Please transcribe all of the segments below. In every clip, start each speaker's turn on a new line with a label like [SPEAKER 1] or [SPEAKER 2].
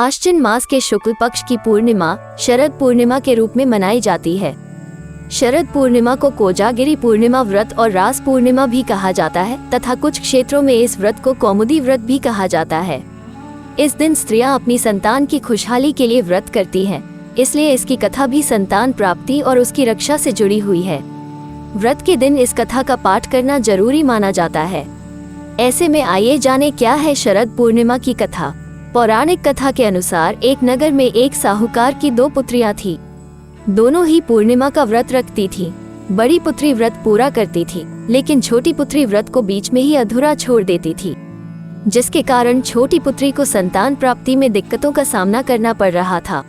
[SPEAKER 1] आश्विन मास के शुक्ल पक्ष की पूर्णिमा शरद पूर्णिमा के रूप में मनाई जाती है। शरद पूर्णिमा को कोजागिरी पूर्णिमा व्रत और रास पूर्णिमा भी कहा जाता है तथा कुछ क्षेत्रों में इस व्रत को कौमुदी व्रत भी कहा जाता है। इस दिन स्त्रियां अपनी संतान की खुशहाली के लिए व्रत करती हैं, इसलिए इसकी कथा भी संतान प्राप्ति और उसकी रक्षा से जुड़ी हुई है। व्रत के दिन इस कथा का पाठ करना जरूरी माना जाता है। ऐसे में आइए जाने क्या है शरद पूर्णिमा की कथा। पौराणिक कथा के अनुसार एक नगर में एक साहूकार की 2 पुत्रियां थीं। दोनों ही पूर्णिमा का व्रत रखती थीं। बड़ी पुत्री व्रत पूरा करती थी, लेकिन छोटी पुत्री व्रत को बीच में ही अधूरा छोड़ देती थी, जिसके कारण छोटी पुत्री को संतान प्राप्ति में दिक्कतों का सामना करना पड़ रहा था।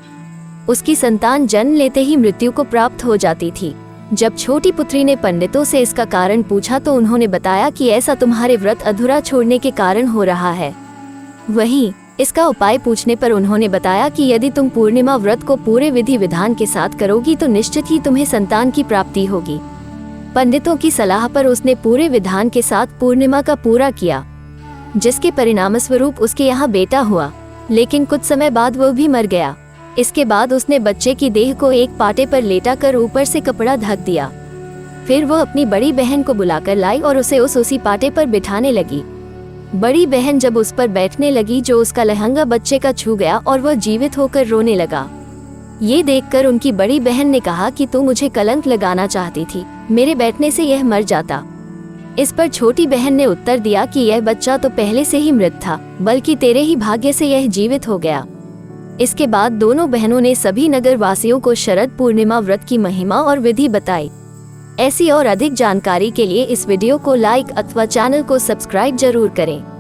[SPEAKER 1] उसकी संतान जन्म लेते ही मृत्यु को प्राप्त हो जाती थी। जब छोटी पुत्री ने पंडितों से इसका कारण पूछा तो उन्होंने बताया कि ऐसा तुम्हारे व्रत अधूरा छोड़ने के कारण हो रहा है। वहीं इसका उपाय पूछने पर उन्होंने बताया कि यदि तुम पूर्णिमा व्रत को पूरे विधि विधान के साथ करोगी तो निश्चित ही तुम्हें संतान की प्राप्ति होगी। पंडितों की सलाह पर उसने पूरे विधान के साथ पूर्णिमा का पूरा किया, जिसके परिणामस्वरूप उसके यहाँ बेटा हुआ, लेकिन कुछ समय बाद वह भी मर गया। इसके बाद उसने बच्चे की देह को एक पाटे पर लेटा कर ऊपर से कपड़ा ढक दिया। फिर वह अपनी बड़ी बहन को बुलाकर लाई और उसे उसी पाटे पर बिठाने लगी। बड़ी बहन जब उस पर बैठने लगी जो उसका लहंगा बच्चे का छू गया और वह जीवित होकर रोने लगा। ये देखकर उनकी बड़ी बहन ने कहा कि तू मुझे कलंक लगाना चाहती थी, मेरे बैठने से यह मर जाता। इस पर छोटी बहन ने उत्तर दिया कि यह बच्चा तो पहले से ही मृत था, बल्कि तेरे ही भाग्य से यह जीवित हो गया। इसके बाद दोनों बहनों ने सभी नगर वासियों को शरद पूर्णिमा व्रत की महिमा और विधि बताई। ऐसी और अधिक जानकारी के लिए इस वीडियो को लाइक अथवा चैनल को सब्सक्राइब जरूर करें।